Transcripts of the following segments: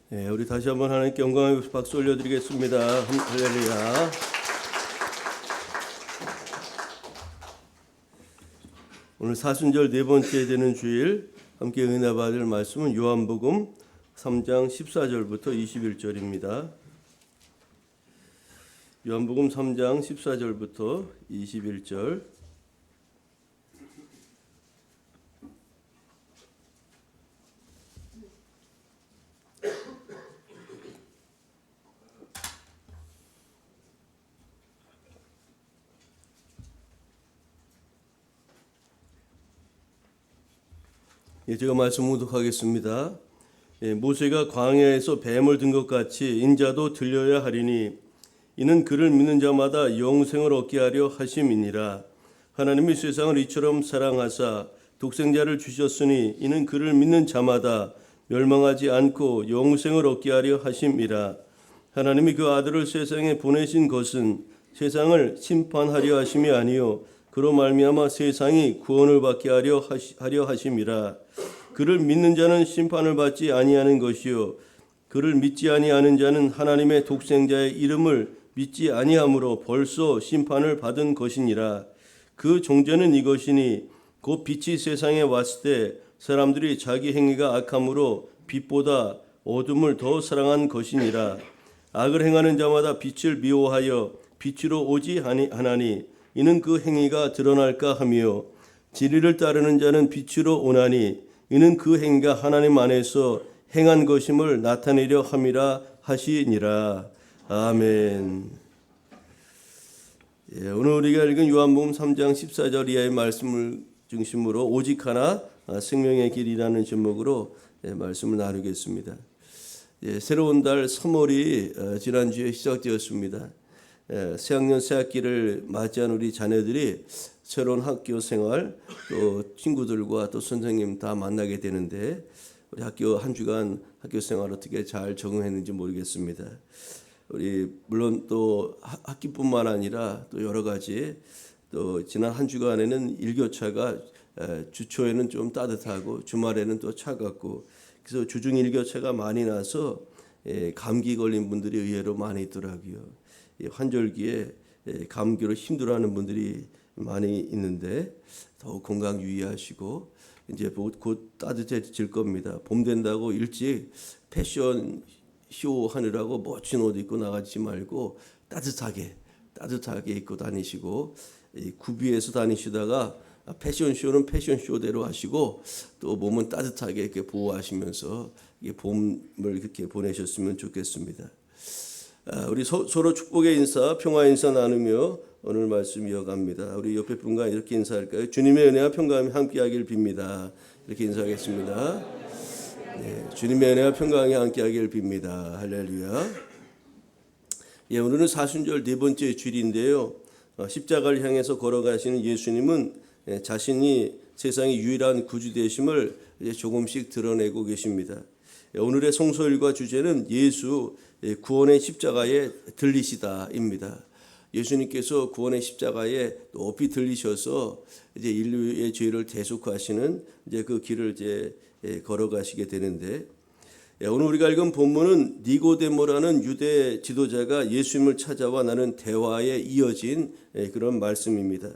네, 우리 다시 한번 하나님께 영광의 박수 올려드리겠습니다. 할렐루야. 오늘 사순절 네 번째 되는 주일 함께 은혜 받을 말씀은 요한복음 3장 14절부터 21절입니다. 요한복음 3장 14절부터 21절. 제가 말씀 묵독하겠습니다. 모세가 광야에서 뱀을 든 것 같이 인자도 들려야 하리니 이는 그를 믿는 자마다 영생을 얻게 하려 하심이니라. 하나님이 세상을 이처럼 사랑하사 독생자를 주셨으니 이는 그를 믿는 자마다 멸망하지 않고 영생을 얻게 하려 하심이라. 하나님이 그 아들을 세상에 보내신 것은 세상을 심판하려 하심이 아니요 그로 말미암아 세상이 구원을 받게 하려 하심이라. 그를 믿는 자는 심판을 받지 아니하는 것이요 그를 믿지 아니하는 자는 하나님의 독생자의 이름을 믿지 아니하므로 벌써 심판을 받은 것이니라. 그 종제는 이것이니 곧 빛이 세상에 왔을 때 사람들이 자기 행위가 악함으로 빛보다 어둠을 더 사랑한 것이니라. 악을 행하는 자마다 빛을 미워하여 빛으로 오지 아니하나니 이는 그 행위가 드러날까 하며 진리를 따르는 자는 빛으로 오나니 이는 그 행위가 하나님 안에서 행한 것임을 나타내려 함이라 하시니라. 아멘. 오늘 우리가 읽은 요한복음 3장 14절 이하의 말씀을 중심으로 오직 하나 생명의 길이라는 제목으로 말씀을 나누겠습니다. 새로운 달 3월이 지난주에 시작되었습니다. 새학년 새학기를 맞이한 우리 자녀들이 새로운 학교 생활 또 친구들과 또 선생님 다 만나게 되는데 우리 학교 한 주간 학교 생활 어떻게 잘 적응했는지 모르겠습니다. 우리 물론 또 학기뿐만 아니라 또 여러 가지 또 지난 한 주간에는 일교차가 주초에는 좀 따뜻하고 주말에는 또 차갑고 그래서 주중 일교차가 많이 나서 감기 걸린 분들이 의외로 많이 있더라고요. 환절기에 감기로 힘들어하는 분들이 많이 있는데 더욱 건강 유의하시고 이제 곧 따뜻해질 겁니다. 봄 된다고 일찍 패션 쇼 하느라고 멋진 옷 입고 나가지 말고 따뜻하게 입고 다니시고 구비해서 다니시다가 패션 쇼는 패션 쇼대로 하시고 또 몸은 따뜻하게 이렇게 보호하시면서 봄을 이렇게 보내셨으면 좋겠습니다. 우리 서로 축복의 인사, 평화 인사 나누며 오늘 말씀 이어갑니다. 우리 옆에 분과 이렇게 인사할까요? 주님의 은혜와 평강이 함께하길 빕니다. 이렇게 인사하겠습니다. 네, 주님의 은혜와 평강이 함께하길 빕니다. 할렐루야. 오늘은 사순절 네 번째 주일인데요. 십자가를 향해서 걸어가시는 예수님은 자신이 세상의 유일한 구주 되심을 조금씩 드러내고 계십니다. 오늘의 성서일과 주제는 예수 구원의 십자가에 들리시다입니다. 예수님께서 구원의 십자가에 높이 들리셔서 이제 인류의 죄를 대속하시는 이제 그 길을 이제 걸어가시게 되는데 오늘 우리가 읽은 본문은 니고데모라는 유대 지도자가 예수님을 찾아와 나눈 대화에 이어진 그런 말씀입니다.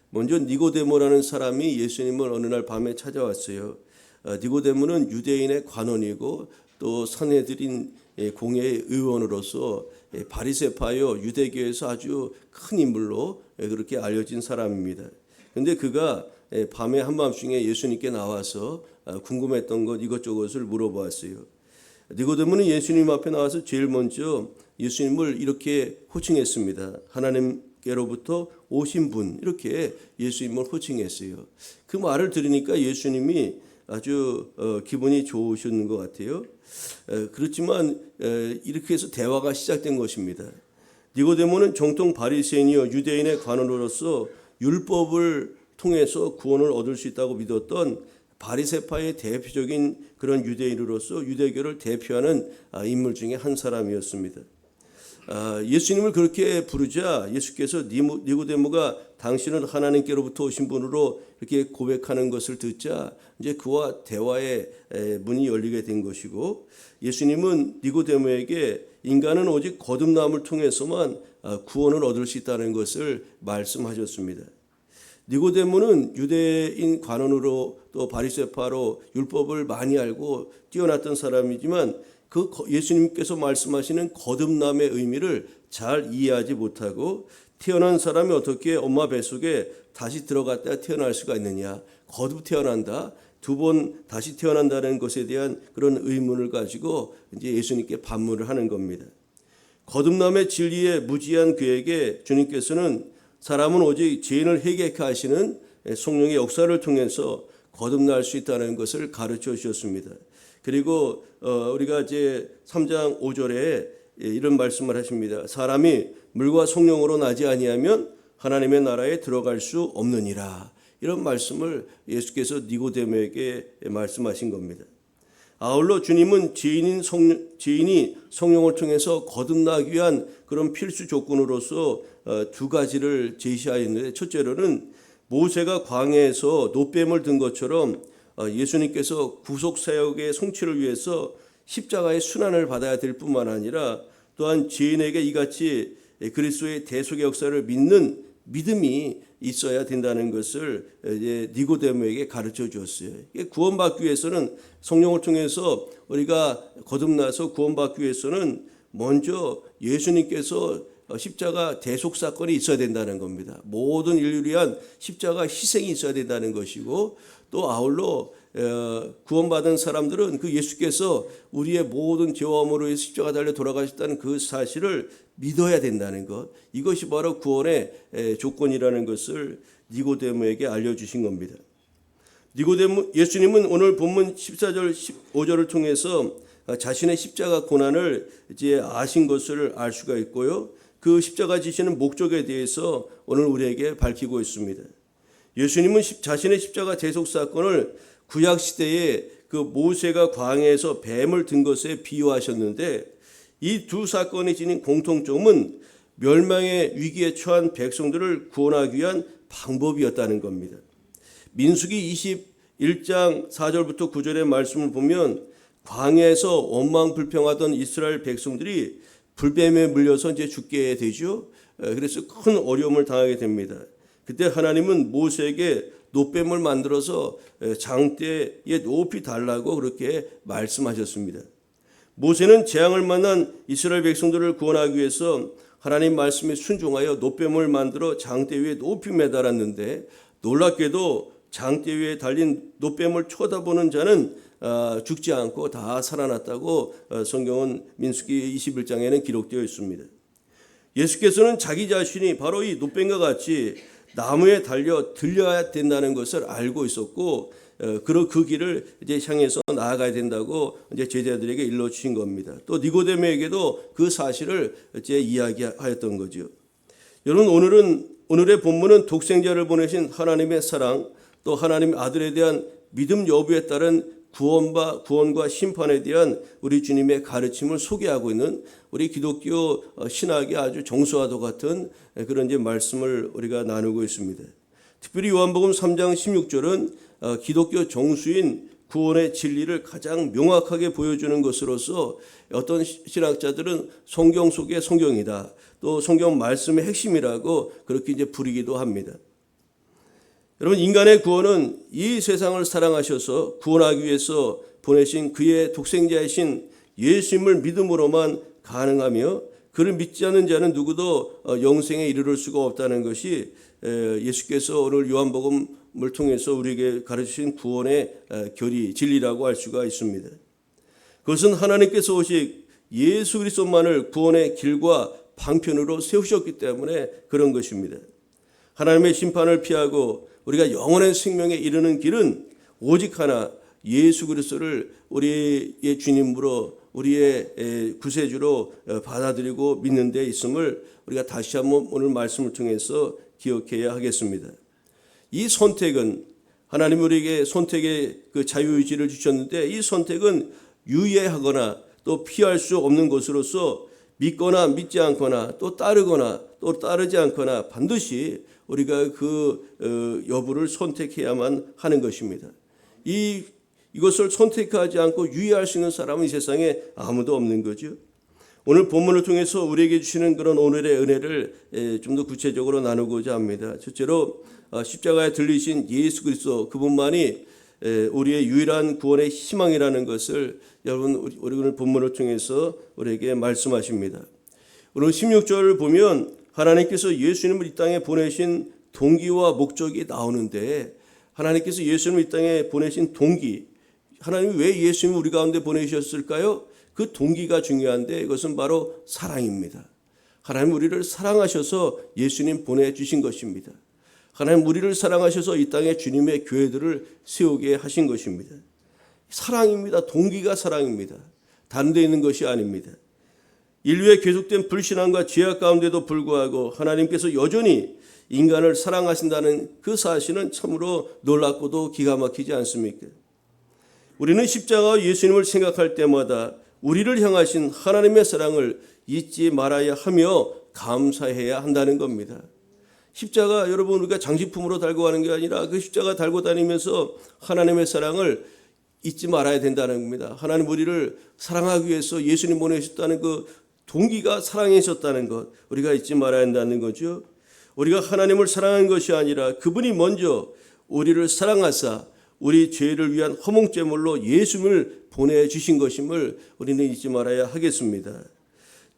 먼저 니고데모라는 사람이 예수님을 어느 날 밤에 찾아왔어요. 니고데모는 유대인의 관원이고 또 선헤드린 공회의 의원으로서 바리새파요 유대교에서 아주 큰 인물로 그렇게 알려진 사람입니다. 그런데 그가 밤에 한밤중에 예수님께 나와서 궁금했던 것 이것저것을 물어보았어요. 니고데모는 예수님 앞에 나와서 제일 먼저 예수님을 이렇게 호칭했습니다. 하나님께로부터 오신 분, 이렇게 예수님을 호칭했어요. 그 말을 들으니까 예수님이 아주 기분이 좋으신 것 같아요. 그렇지만 이렇게 해서 대화가 시작된 것입니다. 니고데모는 정통 바리새인이요 유대인의 관원으로서 율법을 통해서 구원을 얻을 수 있다고 믿었던 바리새파의 대표적인 그런 유대인으로서 유대교를 대표하는 인물 중에 한 사람이었습니다. 예수님을 그렇게 부르자 예수께서 니고데모가 당신은 하나님께로부터 오신 분으로 이렇게 고백하는 것을 듣자 이제 그와 대화의 문이 열리게 된 것이고, 예수님은 니고데모에게 인간은 오직 거듭남을 통해서만 구원을 얻을 수 있다는 것을 말씀하셨습니다. 니고데모는 유대인 관원으로 또 바리새파로 율법을 많이 알고 뛰어났던 사람이지만 그 예수님께서 말씀하시는 거듭남의 의미를 잘 이해하지 못하고, 태어난 사람이 어떻게 엄마 뱃속에 다시 들어갔다 태어날 수가 있느냐, 거듭 태어난다, 두 번 다시 태어난다는 것에 대한 그런 의문을 가지고 이제 예수님께 반문을 하는 겁니다. 거듭남의 진리에 무지한 그에게 주님께서는 사람은 오직 죄인을 회개케 하시는 성령의 역사를 통해서 거듭날 수 있다는 것을 가르쳐 주셨습니다. 그리고 우리가 이제 3장 5절에 이런 말씀을 하십니다. 사람이 물과 성령으로 나지 아니하면 하나님의 나라에 들어갈 수 없느니라. 이런 말씀을 예수께서 니고데모에게 말씀하신 겁니다. 아울러 주님은 죄인이 성령을 통해서 거듭나기 위한 그런 필수 조건으로서 두 가지를 제시하였는데, 첫째로는 모세가 광야에서 노뱀을 든 것처럼 예수님께서 구속사역의 성취를 위해서 십자가의 순환을 받아야 될 뿐만 아니라 또한 죄인에게 이같이 그리스도의 대속의 역사를 믿는 믿음이 있어야 된다는 것을 이제 니고데모에게 가르쳐 주었어요. 구원받기 위해서는, 성령을 통해서 우리가 거듭나서 구원받기 위해서는 먼저 예수님께서 십자가 대속 사건이 있어야 된다는 겁니다. 모든 인류를 위한 십자가 희생이 있어야 된다는 것이고, 또 아울러 구원받은 사람들은 그 예수께서 우리의 모든 죄와 허물을 위해 십자가 달려 돌아가셨다는 그 사실을 믿어야 된다는 것, 이것이 바로 구원의 조건이라는 것을 니고데모에게 알려주신 겁니다. 예수님은 오늘 본문 14절 15절을 통해서 자신의 십자가 고난을 이제 아신 것을 알 수가 있고요, 그 십자가 지시는 목적에 대해서 오늘 우리에게 밝히고 있습니다. 예수님은 자신의 십자가 대속 사건을 구약 시대에 그 모세가 광야에서 뱀을 든 것에 비유하셨는데, 이 두 사건이 지닌 공통점은 멸망의 위기에 처한 백성들을 구원하기 위한 방법이었다는 겁니다. 민수기 21장 4절부터 9절의 말씀을 보면 광야에서 원망불평하던 이스라엘 백성들이 불뱀에 물려서 이제 죽게 되죠. 그래서 큰 어려움을 당하게 됩니다. 그때 하나님은 모세에게 노뱀을 만들어서 장대에 높이 달라고 그렇게 말씀하셨습니다. 모세는 재앙을 만난 이스라엘 백성들을 구원하기 위해서 하나님 말씀에 순종하여 노뱀을 만들어 장대 위에 높이 매달았는데, 놀랍게도 장대 위에 달린 노뱀을 쳐다보는 자는 죽지 않고 다 살아났다고 성경은 민수기 21장에는 기록되어 있습니다. 예수께서는 자기 자신이 바로 이 노뱀과 같이 나무에 달려 들려야 된다는 것을 알고 있었고, 그 길을 이제 향해서 나아가야 된다고 이제 제자들에게 일러 주신 겁니다. 또 니고데모에게도 그 사실을 이제 이야기하였던 거죠. 여러분, 오늘의 본문은 독생자를 보내신 하나님의 사랑, 또 하나님 아들에 대한 믿음 여부에 따른 구원과 심판에 대한 우리 주님의 가르침을 소개하고 있는 우리 기독교 신학의 아주 정수와도 같은 그런 이제 말씀을 우리가 나누고 있습니다. 특별히 요한복음 3장 16절은 기독교 정수인 구원의 진리를 가장 명확하게 보여주는 것으로서 어떤 신학자들은 성경 속의 성경이다, 또 성경 말씀의 핵심이라고 그렇게 이제 부르기도 합니다. 여러분, 인간의 구원은 이 세상을 사랑하셔서 구원하기 위해서 보내신 그의 독생자이신 예수님을 믿음으로만 가능하며, 그를 믿지 않는 자는 누구도 영생에 이르를 수가 없다는 것이 예수께서 오늘 요한복음을 통해서 우리에게 가르치신 구원의 교리, 진리라고 할 수가 있습니다. 그것은 하나님께서 오직 예수 그리스도만을 구원의 길과 방편으로 세우셨기 때문에 그런 것입니다. 하나님의 심판을 피하고 우리가 영원한 생명에 이르는 길은 오직 하나, 예수 그리스도를 우리의 주님으로, 우리의 구세주로 받아들이고 믿는 데 있음을 우리가 다시 한번 오늘 말씀을 통해서 기억해야 하겠습니다. 이 선택은, 하나님 우리에게 선택의 그 자유의지를 주셨는데, 이 선택은 유예하거나 또 피할 수 없는 것으로서 믿거나 믿지 않거나 또 따르거나 또 따르지 않거나 반드시 우리가 그 여부를 선택해야만 하는 것입니다. 이것을 선택하지 않고 유의할 수 있는 사람은 이 세상에 아무도 없는 거죠. 오늘 본문을 통해서 우리에게 주시는 그런 오늘의 은혜를 좀 더 구체적으로 나누고자 합니다. 첫째로 십자가에 들리신 예수 그리스도 그분만이 우리의 유일한 구원의 희망이라는 것을 여러분 우리 오늘 본문을 통해서 우리에게 말씀하십니다. 오늘 16절을 보면 하나님께서 예수님을 이 땅에 보내신 동기와 목적이 나오는데 하나님께서 예수님을 이 땅에 보내신 동기, 하나님이 왜 예수님을 우리 가운데 보내셨을까요? 그 동기가 중요한데 이것은 바로 사랑입니다. 하나님 우리를 사랑하셔서 예수님 보내주신 것입니다. 하나님 우리를 사랑하셔서 이 땅에 주님의 교회들을 세우게 하신 것입니다. 사랑입니다. 동기가 사랑입니다. 다른 데 있는 것이 아닙니다. 인류의 계속된 불신앙과 죄악 가운데도 불구하고 하나님께서 여전히 인간을 사랑하신다는 그 사실은 참으로 놀랍고도 기가 막히지 않습니까? 우리는 십자가와 예수님을 생각할 때마다 우리를 향하신 하나님의 사랑을 잊지 말아야 하며 감사해야 한다는 겁니다. 십자가 여러분 우리가 장식품으로 달고 가는 게 아니라 그 십자가 달고 다니면서 하나님의 사랑을 잊지 말아야 된다는 겁니다. 하나님 우리를 사랑하기 위해서 예수님 보내셨다는 그 동기가 사랑이셨다는 것 우리가 잊지 말아야 한다는 거죠. 우리가 하나님을 사랑한 것이 아니라 그분이 먼저 우리를 사랑하사 우리 죄를 위한 허몽제물로 예수님을 보내주신 것임을 우리는 잊지 말아야 하겠습니다.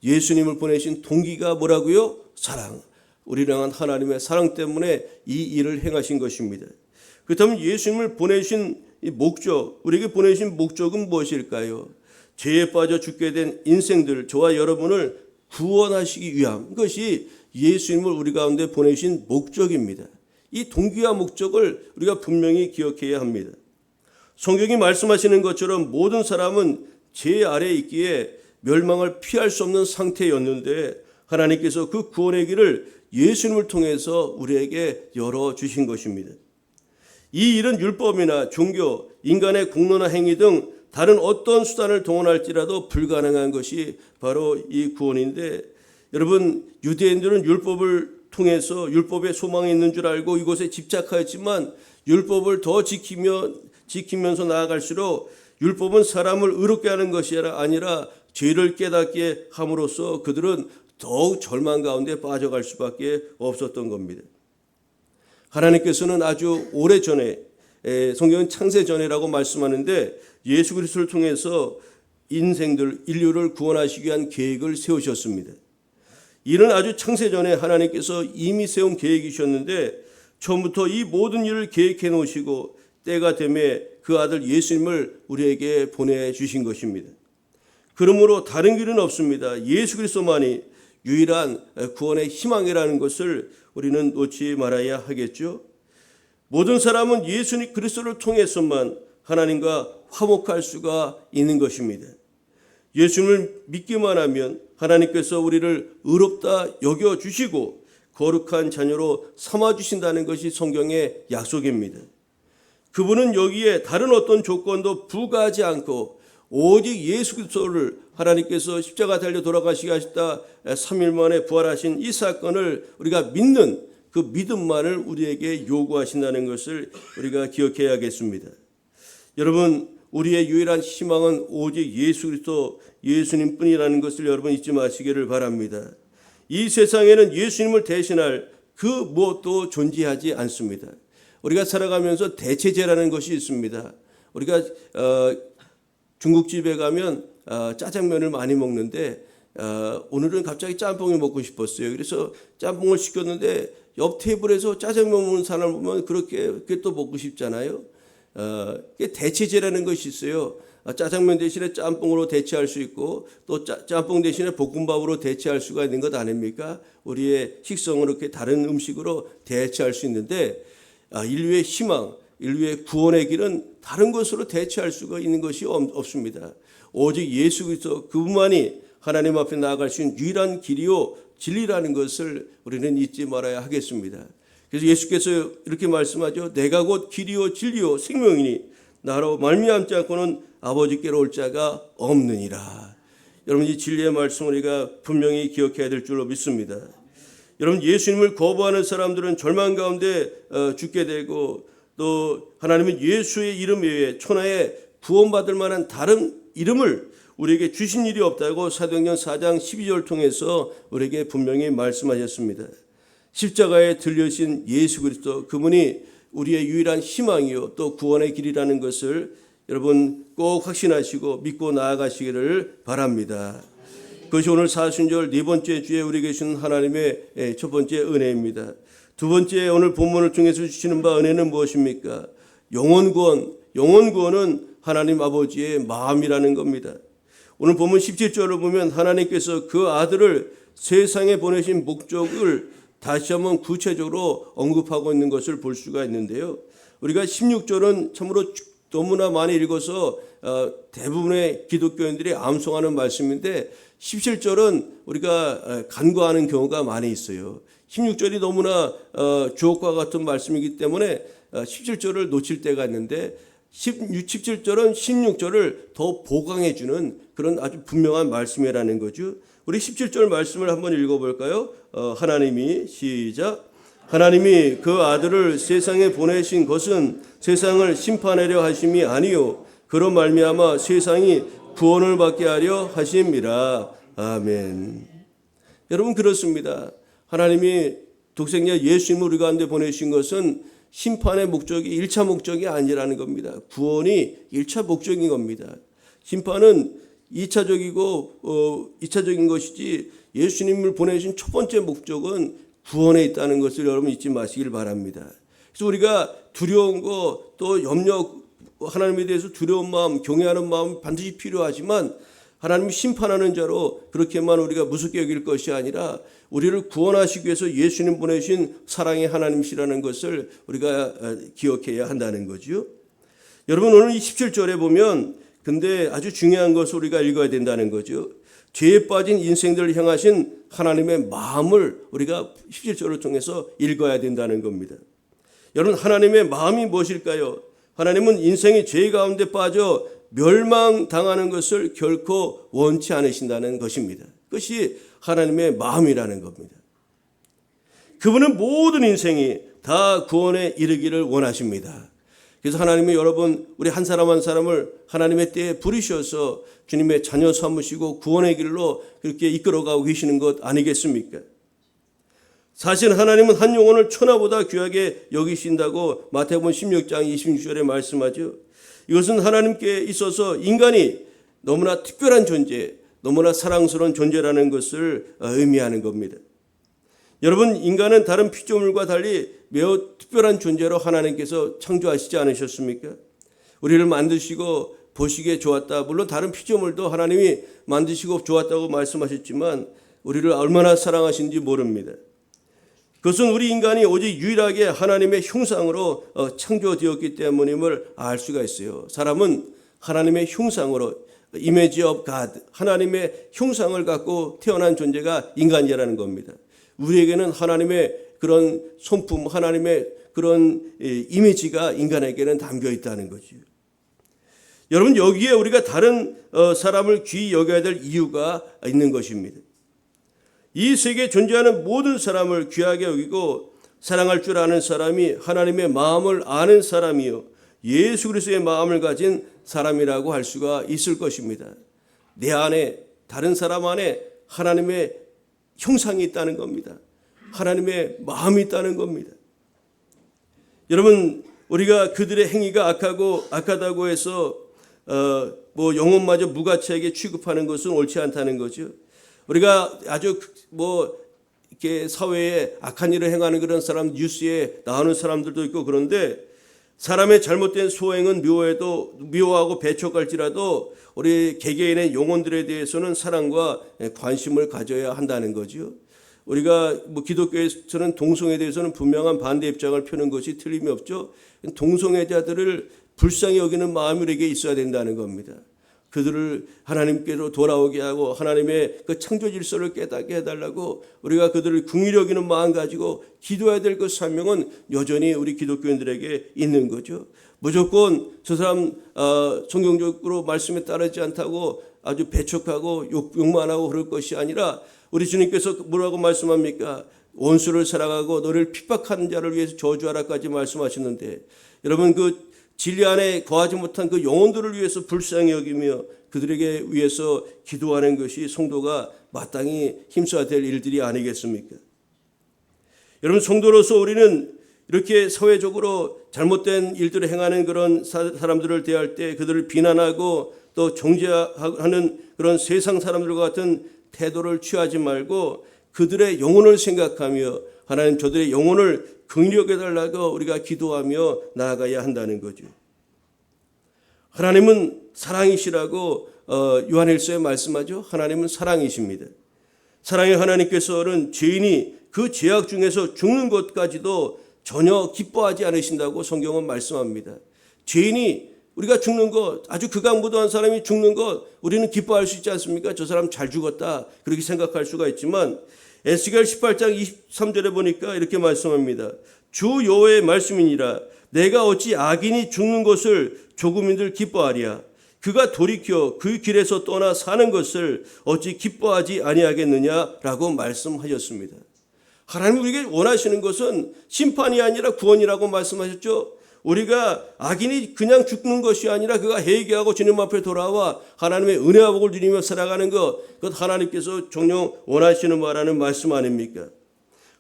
예수님을 보내신 동기가 뭐라고요? 사랑. 우리를 향한 하나님의 사랑 때문에 이 일을 행하신 것입니다. 그렇다면 예수님을 보내신 이 목적, 우리에게 보내신 목적은 무엇일까요? 죄에 빠져 죽게 된 인생들, 저와 여러분을 구원하시기 위함. 이것이 예수님을 우리 가운데 보내신 목적입니다. 이 동기와 목적을 우리가 분명히 기억해야 합니다. 성경이 말씀하시는 것처럼 모든 사람은 죄 아래에 있기에 멸망을 피할 수 없는 상태였는데 하나님께서 그 구원의 길을 예수님을 통해서 우리에게 열어주신 것입니다. 이 일은 율법이나 종교, 인간의 공로나 행위 등 다른 어떤 수단을 동원할지라도 불가능한 것이 바로 이 구원인데 여러분 유대인들은 율법을 통해서 율법에 소망이 있는 줄 알고 이것에 집착하였지만 율법을 더 지키면서 나아갈수록 율법은 사람을 의롭게 하는 것이 아니라 죄를 깨닫게 함으로써 그들은 더욱 절망 가운데 빠져갈 수밖에 없었던 겁니다. 하나님께서는 아주 오래전에 성경은 창세전이라고 말씀하는데 예수 그리스도를 통해서 인류를 구원하시기 위한 계획을 세우셨습니다. 이는 아주 창세전에 하나님께서 이미 세운 계획이셨는데 처음부터 이 모든 일을 계획해 놓으시고 때가 되매 그 아들 예수님을 우리에게 보내주신 것입니다. 그러므로 다른 길은 없습니다. 예수 그리스도만이 유일한 구원의 희망이라는 것을 우리는 놓지 말아야 하겠죠. 모든 사람은 예수 그리스도를 통해서만 하나님과 화목할 수가 있는 것입니다. 예수님을 믿기만 하면 하나님께서 우리를 의롭다 여겨주시고 거룩한 자녀로 삼아주신다는 것이 성경의 약속입니다. 그분은 여기에 다른 어떤 조건도 부과하지 않고 오직 예수 그리스도를 하나님께서 십자가 달려 돌아가시게 하셨다 3일 만에 부활하신 이 사건을 우리가 믿는 그 믿음만을 우리에게 요구하신다는 것을 우리가 기억해야겠습니다. 여러분 우리의 유일한 희망은 오직 예수 그리스도 예수님뿐이라는 것을 여러분 잊지 마시기를 바랍니다. 이 세상에는 예수님을 대신할 그 무엇도 존재하지 않습니다. 우리가 살아가면서 대체제라는 것이 있습니다. 우리가 중국집에 가면 짜장면을 많이 먹는데 오늘은 갑자기 짬뽕이 먹고 싶었어요. 그래서 짬뽕을 시켰는데 옆 테이블에서 짜장면 먹는 사람을 보면 그렇게 또 먹고 싶잖아요. 대체제라는 것이 있어요. 짜장면 대신에 짬뽕으로 대체할 수 있고 또 짬뽕 대신에 볶음밥으로 대체할 수가 있는 것 아닙니까? 우리의 식성을 이렇게 다른 음식으로 대체할 수 있는데 인류의 희망, 인류의 구원의 길은 다른 것으로 대체할 수가 있는 것이 없습니다. 오직 예수 그리스도 그분만이 하나님 앞에 나아갈 수 있는 유일한 길이요 진리라는 것을 우리는 잊지 말아야 하겠습니다. 그래서 예수께서 이렇게 말씀하죠. 내가 곧 길이요 진리요 생명이니 나로 말미암지 않고는 아버지께로 올 자가 없느니라. 여러분 이 진리의 말씀 우리가 분명히 기억해야 될 줄로 믿습니다. 여러분 예수님을 거부하는 사람들은 절망 가운데 죽게 되고 또 하나님은 예수의 이름 외에 천하에 구원받을 만한 다른 이름을 우리에게 주신 일이 없다고 사도행전 4장 12절 통해서 우리에게 분명히 말씀하셨습니다. 십자가에 들려신 예수 그리스도 그분이 우리의 유일한 희망이요 또 구원의 길이라는 것을 여러분 꼭 확신하시고 믿고 나아가시기를 바랍니다. 그것이 오늘 사순절 네 번째 주에 우리에게 주신 하나님의 첫 번째 은혜입니다. 두 번째 오늘 본문을 통해서 주시는 바 은혜는 무엇입니까? 영원구원. 영원구원은 하나님 아버지의 마음이라는 겁니다. 오늘 본문 17절을 보면 하나님께서 그 아들을 세상에 보내신 목적을 다시 한번 구체적으로 언급하고 있는 것을 볼 수가 있는데요. 우리가 16절은 참으로 너무나 많이 읽어서 대부분의 기독교인들이 암송하는 말씀인데 17절은 우리가 간과하는 경우가 많이 있어요. 16절이 너무나 주옥과 같은 말씀이기 때문에 17절을 놓칠 때가 있는데 17절은 16절을 더 보강해 주는 그런 아주 분명한 말씀이라는 거죠. 우리 17절 말씀을 한번 읽어볼까요? 하나님이 시작. 하나님이 그 아들을 세상에 보내신 것은 세상을 심판하려 하심이 아니요 그로 말미암아 세상이 구원을 받게 하려 하심이라. 아멘. 여러분 그렇습니다. 하나님이 독생자 예수님을 우리 가운데 보내신 것은 심판의 목적이 1차 목적이 아니라는 겁니다. 구원이 1차 목적인 겁니다. 심판은 2차적인 것이지 예수님을 보내신 첫 번째 목적은 구원에 있다는 것을 여러분 잊지 마시길 바랍니다. 그래서 우리가 두려운 거 또 염려 하나님에 대해서 두려운 마음 경외하는 마음 반드시 필요하지만 하나님이 심판하는 자로 그렇게만 우리가 무섭게 여길 것이 아니라 우리를 구원하시기 위해서 예수님 보내신 사랑의 하나님이시라는 것을 우리가 기억해야 한다는 거죠. 여러분 오늘 이 17절에 보면 근데 아주 중요한 것을 우리가 읽어야 된다는 거죠. 죄에 빠진 인생들을 향하신 하나님의 마음을 우리가 17절을 통해서 읽어야 된다는 겁니다. 여러분 하나님의 마음이 무엇일까요? 하나님은 인생이 죄 가운데 빠져 멸망당하는 것을 결코 원치 않으신다는 것입니다. 그것이 하나님의 마음이라는 겁니다. 그분은 모든 인생이 다 구원에 이르기를 원하십니다. 그래서 하나님이 여러분 우리 한 사람 한 사람을 하나님의 때에 부르셔서 주님의 자녀 삼으시고 구원의 길로 그렇게 이끌어가고 계시는 것 아니겠습니까? 사실 하나님은 한 영혼을 천하보다 귀하게 여기신다고 마태복음 16장 26절에 말씀하죠. 이것은 하나님께 있어서 인간이 너무나 특별한 존재, 너무나 사랑스러운 존재라는 것을 의미하는 겁니다. 여러분 인간은 다른 피조물과 달리 매우 특별한 존재로 하나님께서 창조하시지 않으셨습니까? 우리를 만드시고 보시기에 좋았다. 물론 다른 피조물도 하나님이 만드시고 좋았다고 말씀하셨지만 우리를 얼마나 사랑하신지 모릅니다. 그것은 우리 인간이 오직 유일하게 하나님의 형상으로 창조되었기 때문임을 알 수가 있어요. 사람은 하나님의 형상으로 Image of God, 하나님의 형상을 갖고 태어난 존재가 인간이라는 겁니다. 우리에게는 하나님의 그런 손품, 하나님의 그런 이미지가 인간에게는 담겨 있다는 거죠. 여러분 여기에 우리가 다른 사람을 귀히 여겨야 될 이유가 있는 것입니다. 이 세계에 존재하는 모든 사람을 귀하게 여기고 사랑할 줄 아는 사람이 하나님의 마음을 아는 사람이요 예수 그리스도의 마음을 가진 사람이라고 할 수가 있을 것입니다. 내 안에 다른 사람 안에 하나님의 형상이 있다는 겁니다. 하나님의 마음이 있다는 겁니다. 여러분 우리가 그들의 행위가 악하다고 해서 영혼마저 무가치하게 취급하는 것은 옳지 않다는 거죠. 우리가 아주 이렇게 사회에 악한 일을 행하는 그런 사람 뉴스에 나오는 사람들도 있고 그런데 사람의 잘못된 소행은 미워하고 배척할지라도 우리 개개인의 영혼들에 대해서는 사랑과 관심을 가져야 한다는 거죠. 우리가 기독교에서는 동성애에 대해서는 분명한 반대 입장을 펴는 것이 틀림이 없죠. 동성애자들을 불쌍히 여기는 마음이 우리에게 있어야 된다는 겁니다. 그들을 하나님께로 돌아오게 하고 하나님의 그 창조 질서를 깨닫게 해달라고 우리가 그들을 긍휼히 여기는 마음 가지고 기도해야 될 그 사명은 여전히 우리 기독교인들에게 있는 거죠. 무조건 저 사람 성경적으로 말씀에 따르지 않다고 아주 배척하고 욕만 하고 그럴 것이 아니라 우리 주님께서 뭐라고 말씀합니까? 원수를 사랑하고 너를 핍박하는 자를 위해서 저주하라까지 말씀하셨는데, 여러분 그 진리 안에 거하지 못한 그 영혼들을 위해서 불쌍히 여기며 그들에게 위해서 기도하는 것이 성도가 마땅히 힘써야 될 일들이 아니겠습니까? 여러분, 성도로서 우리는 이렇게 사회적으로 잘못된 일들을 행하는 그런 사람들을 대할 때 그들을 비난하고 또 정죄하는 그런 세상 사람들과 같은 태도를 취하지 말고 그들의 영혼을 생각하며 하나님 저들의 영혼을 긍휼히 여겨달라고 우리가 기도하며 나아가야 한다는 거죠. 하나님은 사랑이시라고 요한일서에 말씀하죠. 하나님은 사랑이십니다. 사랑의 하나님께서는 죄인이 그 죄악 중에서 죽는 것까지도 전혀 기뻐하지 않으신다고 성경은 말씀합니다. 죄인이 우리가 죽는 것, 아주 극악무도한 사람이 죽는 것 우리는 기뻐할 수 있지 않습니까? 저 사람 잘 죽었다 그렇게 생각할 수가 있지만 에스겔 18장 23절에 보니까 이렇게 말씀합니다. 주 여호와의 말씀이니라. 내가 어찌 악인이 죽는 것을 조금인들 기뻐하랴. 그가 돌이켜 그 길에서 떠나 사는 것을 어찌 기뻐하지 아니하겠느냐라고 말씀하셨습니다. 하나님 우리에게 원하시는 것은 심판이 아니라 구원이라고 말씀하셨죠. 우리가 악인이 그냥 죽는 것이 아니라 그가 회개하고 주님 앞에 돌아와 하나님의 은혜와 복을 누리며 살아가는 것, 그것 하나님께서 정녕 원하시는 바라는 말씀 아닙니까?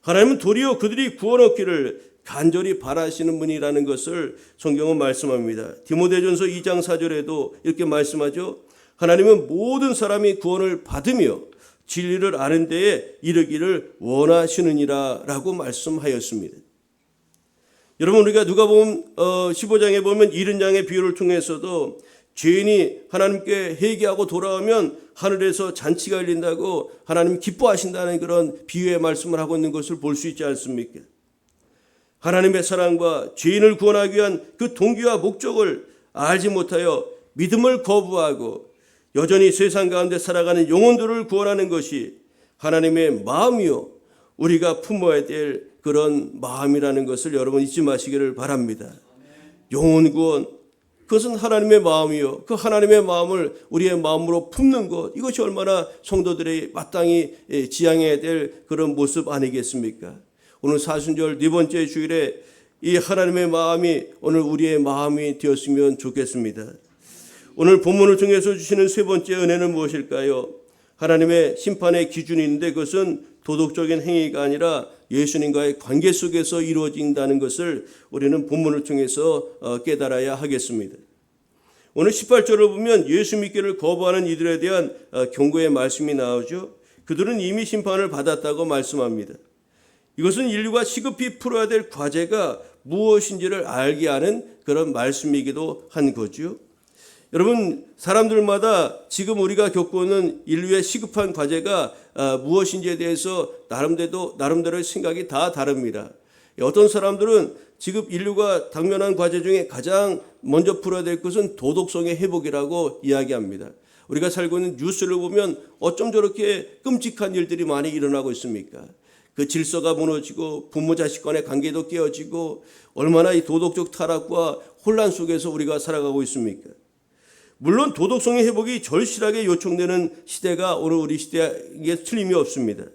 하나님은 도리어 그들이 구원 얻기를 간절히 바라시는 분이라는 것을 성경은 말씀합니다. 디모데전서 2장 4절에도 이렇게 말씀하죠. 하나님은 모든 사람이 구원을 받으며 진리를 아는 데에 이르기를 원하시느니라 라고 말씀하였습니다. 여러분, 우리가 누가복음 15장에 보면 이른 양의 비유를 통해서도 죄인이 하나님께 회개하고 돌아오면 하늘에서 잔치가 열린다고 하나님 기뻐하신다는 그런 비유의 말씀을 하고 있는 것을 볼 수 있지 않습니까? 하나님의 사랑과 죄인을 구원하기 위한 그 동기와 목적을 알지 못하여 믿음을 거부하고 여전히 세상 가운데 살아가는 영혼들을 구원하는 것이 하나님의 마음이요 우리가 품어야 될 그런 마음이라는 것을 여러분 잊지 마시기를 바랍니다. 영혼 구원, 그것은 하나님의 마음이요 그 하나님의 마음을 우리의 마음으로 품는 것, 이것이 얼마나 성도들이 마땅히 지향해야 될 그런 모습 아니겠습니까? 오늘 사순절 네 번째 주일에 이 하나님의 마음이 오늘 우리의 마음이 되었으면 좋겠습니다. 오늘 본문을 통해서 주시는 세 번째 은혜는 무엇일까요? 하나님의 심판의 기준이 있는데 그것은 도덕적인 행위가 아니라 예수님과의 관계 속에서 이루어진다는 것을 우리는 본문을 통해서 깨달아야 하겠습니다. 오늘 18절을 보면 예수 믿기를 거부하는 이들에 대한 경고의 말씀이 나오죠. 그들은 이미 심판을 받았다고 말씀합니다. 이것은 인류가 시급히 풀어야 될 과제가 무엇인지를 알게 하는 그런 말씀이기도 한 거죠. 여러분, 사람들마다 지금 우리가 겪고 있는 인류의 시급한 과제가 무엇인지에 대해서 나름대로의 생각이 다 다릅니다. 어떤 사람들은 지금 인류가 당면한 과제 중에 가장 먼저 풀어야 될 것은 도덕성의 회복이라고 이야기합니다. 우리가 살고 있는 뉴스를 보면 어쩜 저렇게 끔찍한 일들이 많이 일어나고 있습니까? 그 질서가 무너지고 부모 자식 간의 관계도 깨어지고 얼마나 이 도덕적 타락과 혼란 속에서 우리가 살아가고 있습니까? 물론 도덕성의 회복이 절실하게 요청되는 시대가 오늘 우리 시대에 틀림이 없습니다.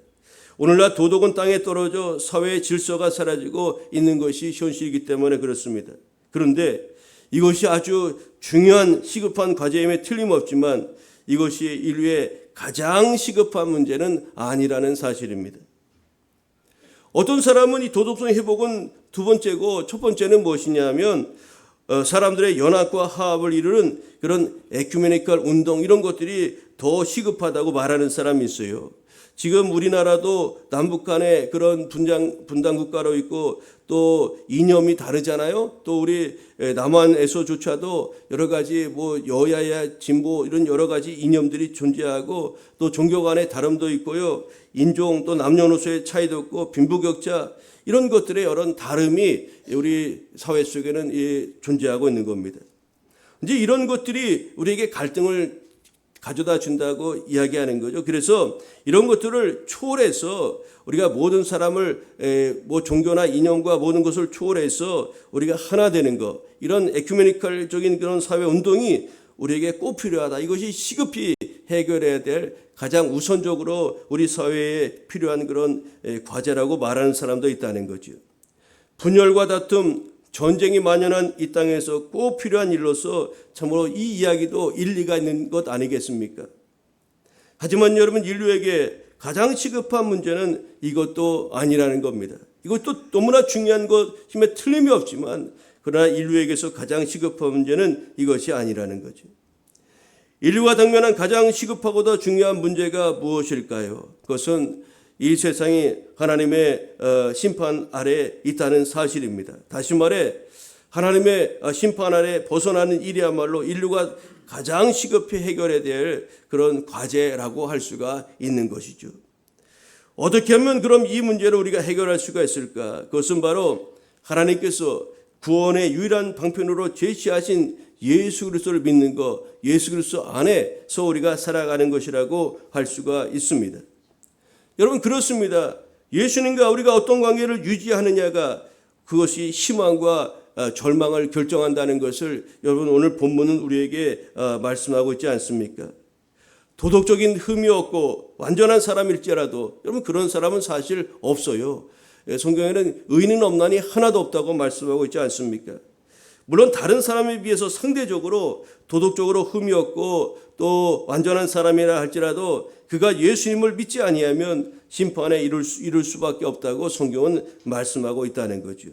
오늘날 도덕은 땅에 떨어져 사회의 질서가 사라지고 있는 것이 현실이기 때문에 그렇습니다. 그런데 이것이 아주 중요한 시급한 과제임에 틀림없지만 이것이 인류의 가장 시급한 문제는 아니라는 사실입니다. 어떤 사람은 이 도덕성의 회복은 두 번째고 첫 번째는 무엇이냐 하면 사람들의 연합과 화합을 이루는 그런 에큐메니컬 운동, 이런 것들이 더 시급하다고 말하는 사람이 있어요. 지금 우리나라도 남북 간의 그런 분단 국가로 있고 또 이념이 다르잖아요. 또 우리 남한에서조차도 여러 가지 여야야 진보 이런 여러 가지 이념들이 존재하고 또 종교 간의 다름도 있고요. 인종 또 남녀노소의 차이도 있고 빈부격차 이런 것들의 여러 다름이 우리 사회 속에는 존재하고 있는 겁니다. 이제 이런 것들이 우리에게 갈등을 가져다 준다고 이야기하는 거죠. 그래서 이런 것들을 초월해서 우리가 모든 사람을 뭐 종교나 이념과 모든 것을 초월해서 우리가 하나 되는 것, 이런 에큐메니컬적인 그런 사회 운동이 우리에게 꼭 필요하다. 이것이 시급히 해결해야 될 가장 우선적으로 우리 사회에 필요한 그런 과제라고 말하는 사람도 있다는 거죠. 분열과 다툼, 전쟁이 만연한 이 땅에서 꼭 필요한 일로서 참으로 이 이야기도 일리가 있는 것 아니겠습니까? 하지만 여러분, 인류에게 가장 시급한 문제는 이것도 아니라는 겁니다. 이것도 너무나 중요한 것임에 틀림이 없지만 그러나 인류에게서 가장 시급한 문제는 이것이 아니라는 거죠. 인류가 당면한 가장 시급하고도 중요한 문제가 무엇일까요? 그것은 이 세상이 하나님의 심판 아래 있다는 사실입니다. 다시 말해 하나님의 심판 아래 벗어나는 일이야말로 인류가 가장 시급히 해결해야 될 그런 과제라고 할 수가 있는 것이죠. 어떻게 하면 그럼 이 문제를 우리가 해결할 수가 있을까? 그것은 바로 하나님께서 구원의 유일한 방편으로 제시하신 예수 그리스도를 믿는 것, 예수 그리스도 안에서 우리가 살아가는 것이라고 할 수가 있습니다. 여러분, 그렇습니다. 예수님과 우리가 어떤 관계를 유지하느냐가 그것이 희망과 절망을 결정한다는 것을 여러분 오늘 본문은 우리에게 말씀하고 있지 않습니까? 도덕적인 흠이 없고 완전한 사람일지라도 여러분 그런 사람은 사실 없어요. 성경에는 의인은 없나니 하나도 없다고 말씀하고 있지 않습니까? 물론 다른 사람에 비해서 상대적으로 도덕적으로 흠이 없고 또 완전한 사람이라 할지라도 그가 예수님을 믿지 아니하면 심판에 이를 수밖에 없다고 성경은 말씀하고 있다는 거죠.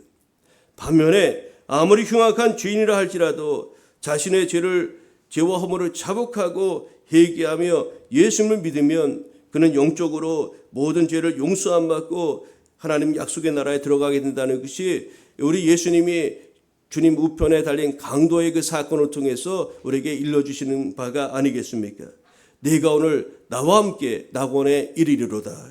반면에 아무리 흉악한 죄인이라 할지라도 자신의 죄와 허물을 자복하고 회개하며 예수님을 믿으면 그는 영적으로 모든 죄를 용서함 받고 하나님 약속의 나라에 들어가게 된다는 것이 우리 예수님이 주님 우편에 달린 강도의 그 사건을 통해서 우리에게 일러주시는 바가 아니겠습니까? 네가 오늘 나와 함께 낙원에 이르리로다.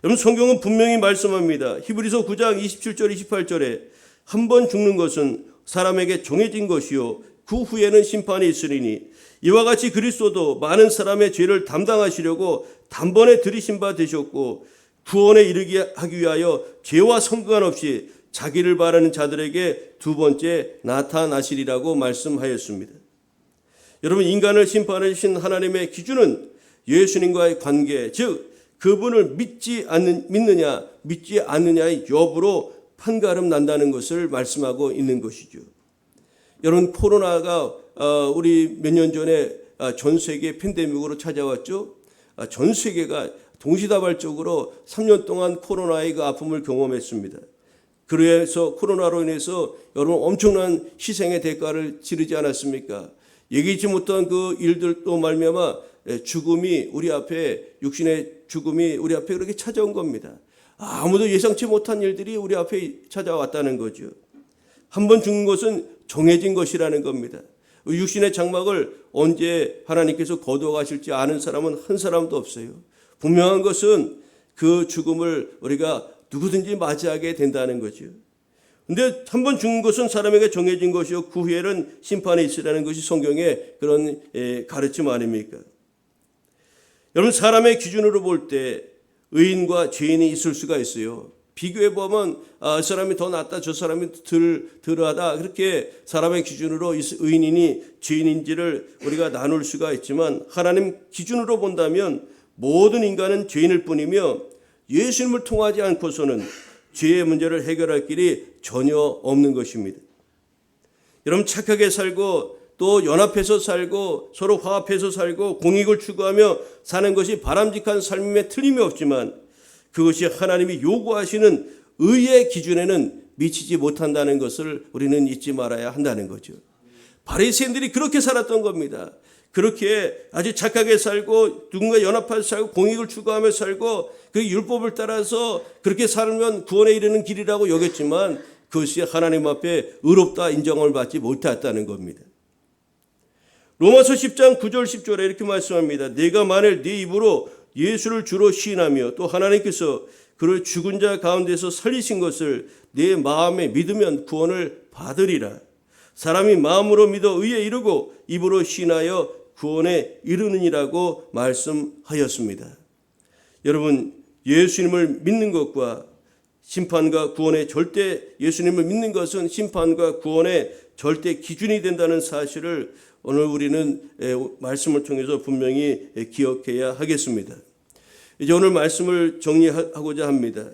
여러분, 성경은 분명히 말씀합니다. 히브리서 9장 27절 28절에 한 번 죽는 것은 사람에게 정해진 것이요 그 후에는 심판이 있으리니 이와 같이 그리스도도 많은 사람의 죄를 담당하시려고 단번에 들이신 바 되셨고 구원에 이르게 하기 위하여 죄와 상관없이 자기를 바라는 자들에게 두 번째 나타나시리라고 말씀하였습니다. 여러분, 인간을 심판하신 하나님의 기준은 예수님과의 관계, 즉 그분을 믿느냐 믿지 않느냐의 여부로 판가름 난다는 것을 말씀하고 있는 것이죠. 여러분, 코로나가 우리 몇 년 전에 전 세계 팬데믹으로 찾아왔죠. 전 세계가 동시다발적으로 3년 동안 코로나의 그 아픔을 경험했습니다. 그래서 코로나로 인해서 여러분 엄청난 희생의 대가를 치르지 않았습니까? 예기치 못한 그 일들도 말미암아 죽음이 우리 앞에, 육신의 죽음이 우리 앞에 그렇게 찾아온 겁니다. 아무도 예상치 못한 일들이 우리 앞에 찾아왔다는 거죠. 한 번 죽는 것은 정해진 것이라는 겁니다. 육신의 장막을 언제 하나님께서 거두어가실지 아는 사람은 한 사람도 없어요. 분명한 것은 그 죽음을 우리가 누구든지 맞이하게 된다는 거죠. 그런데 한 번 죽는 것은 사람에게 정해진 것이요 그 후에는 심판이 있으라는 것이 성경의 그런 가르침 아닙니까? 여러분, 사람의 기준으로 볼 때 의인과 죄인이 있을 수가 있어요. 비교해 보면 이 사람이 더 낫다, 저 사람이 덜하다, 그렇게 사람의 기준으로 의인이니 죄인인지를 우리가 나눌 수가 있지만 하나님 기준으로 본다면 모든 인간은 죄인일 뿐이며 예수님을 통하지 않고서는 죄의 문제를 해결할 길이 전혀 없는 것입니다. 여러분, 착하게 살고 또 연합해서 살고 서로 화합해서 살고 공익을 추구하며 사는 것이 바람직한 삶임에 틀림이 없지만 그것이 하나님이 요구하시는 의의 기준에는 미치지 못한다는 것을 우리는 잊지 말아야 한다는 거죠. 바리새인들이 그렇게 살았던 겁니다. 그렇게 아주 착하게 살고 누군가 연합해서 살고 공익을 추구하며 살고 그 율법을 따라서 그렇게 살면 구원에 이르는 길이라고 여겼지만 그것이 하나님 앞에 의롭다 인정을 받지 못했다는 겁니다. 로마서 10장 9절 10절에 이렇게 말씀합니다. 네가 만일 네 입으로 예수를 주로 시인하며 또 하나님께서 그를 죽은 자 가운데서 살리신 것을 네 마음에 믿으면 구원을 받으리라. 사람이 마음으로 믿어 의에 이르고 입으로 시인하여 구원에 이르느니라고 말씀하였습니다. 여러분, 예수님을 믿는 것과 심판과 구원의 절대, 예수님을 믿는 것은 심판과 구원의 절대 기준이 된다는 사실을 오늘 우리는 말씀을 통해서 분명히 기억해야 하겠습니다. 이제 오늘 말씀을 정리하고자 합니다.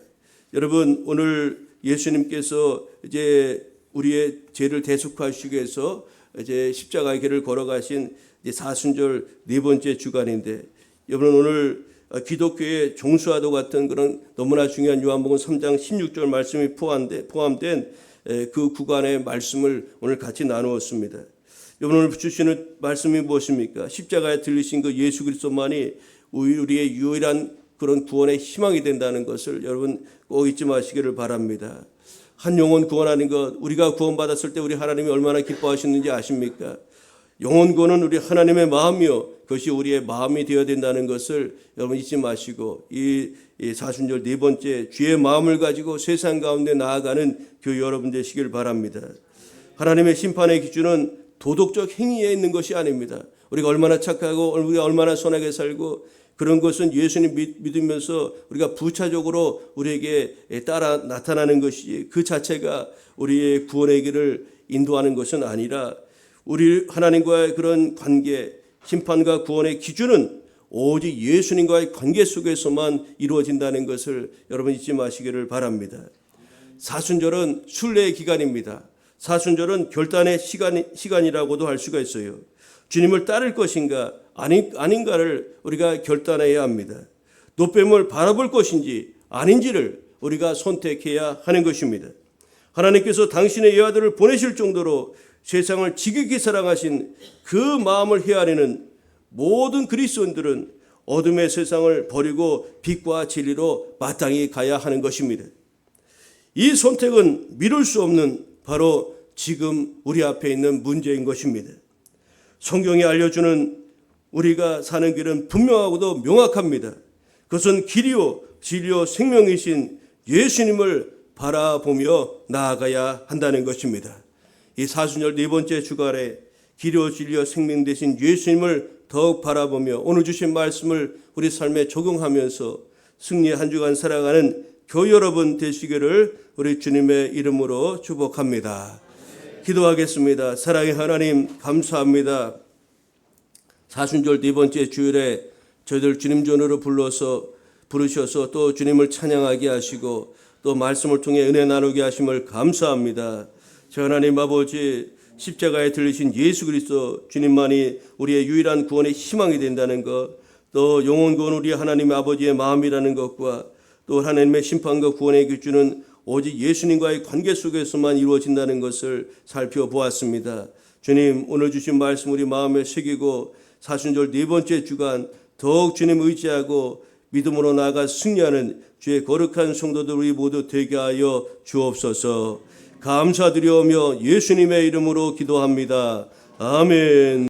여러분, 오늘 예수님께서 이제 우리의 죄를 대속하시기 위해서 이제 십자가의 길을 걸어가신 이제 사순절 네 번째 주간인데, 여러분 오늘 기독교의 종수와도 같은 그런 너무나 중요한 요한복음 3장 16절 말씀이 포함된 그 구간의 말씀을 오늘 같이 나누었습니다. 여러분 오늘 주시는 말씀이 무엇입니까? 십자가에 들리신 그 예수 그리스도만이 우리의 유일한 그런 구원의 희망이 된다는 것을 여러분 꼭 잊지 마시기를 바랍니다. 한 영혼 구원하는 것, 우리가 구원받았을 때 우리 하나님이 얼마나 기뻐하셨는지 아십니까? 영혼 구원은 우리 하나님의 마음이요, 그것이 우리의 마음이 되어야 된다는 것을 여러분 잊지 마시고, 이 사순절 네 번째 주의 마음을 가지고 세상 가운데 나아가는 교회 여러분 되시길 바랍니다. 하나님의 심판의 기준은 도덕적 행위에 있는 것이 아닙니다. 우리가 얼마나 착하고 우리가 얼마나 선하게 살고 그런 것은 예수님 믿으면서 우리가 부차적으로 우리에게 따라 나타나는 것이 그 자체가 우리의 구원의 길을 인도하는 것은 아니라, 우리 하나님과의 그런 관계, 심판과 구원의 기준은 오직 예수님과의 관계 속에서만 이루어진다는 것을 여러분 잊지 마시기를 바랍니다. 사순절은 순례의 기간입니다. 사순절은 결단의 시간이라고도 할 수가 있어요. 주님을 따를 것인가 아닌가를 우리가 결단해야 합니다. 노뱀을 바라볼 것인지 아닌지를 우리가 선택해야 하는 것입니다. 하나님께서 당신의 예아들을 보내실 정도로 세상을 지극히 사랑하신 그 마음을 헤아리는 모든 그리스도인들은 어둠의 세상을 버리고 빛과 진리로 마땅히 가야 하는 것입니다. 이 선택은 미룰 수 없는 바로 지금 우리 앞에 있는 문제인 것입니다. 성경이 알려주는 우리가 사는 길은 분명하고도 명확합니다. 그것은 길이요 진리요 생명이신 예수님을 바라보며 나아가야 한다는 것입니다. 이 사순절 네 번째 주간에 길이요 진리요 생명 되신 예수님을 더욱 바라보며 오늘 주신 말씀을 우리 삶에 적용하면서 승리의 한 주간 살아가는 교회 여러분 되시기를 우리 주님의 이름으로 축복합니다. 기도하겠습니다. 사랑의 하나님, 감사합니다. 사순절 네 번째 주일에 저희들 주님 전으로 부르셔서 또 주님을 찬양하게 하시고 또 말씀을 통해 은혜 나누게 하심을 감사합니다. 저 하나님 아버지, 십자가에 들리신 예수 그리스도 주님만이 우리의 유일한 구원의 희망이 된다는 것, 또 영혼 구원 우리 하나님 아버지의 마음이라는 것과 또 하나님의 심판과 구원의 기준은 오직 예수님과의 관계 속에서만 이루어진다는 것을 살펴보았습니다. 주님, 오늘 주신 말씀 우리 마음에 새기고 사순절 네 번째 주간 더욱 주님 의지하고 믿음으로 나아가 승리하는 주의 거룩한 성도들 우리 모두 되게 하여 주옵소서. 감사드리오며 예수님의 이름으로 기도합니다. 아멘.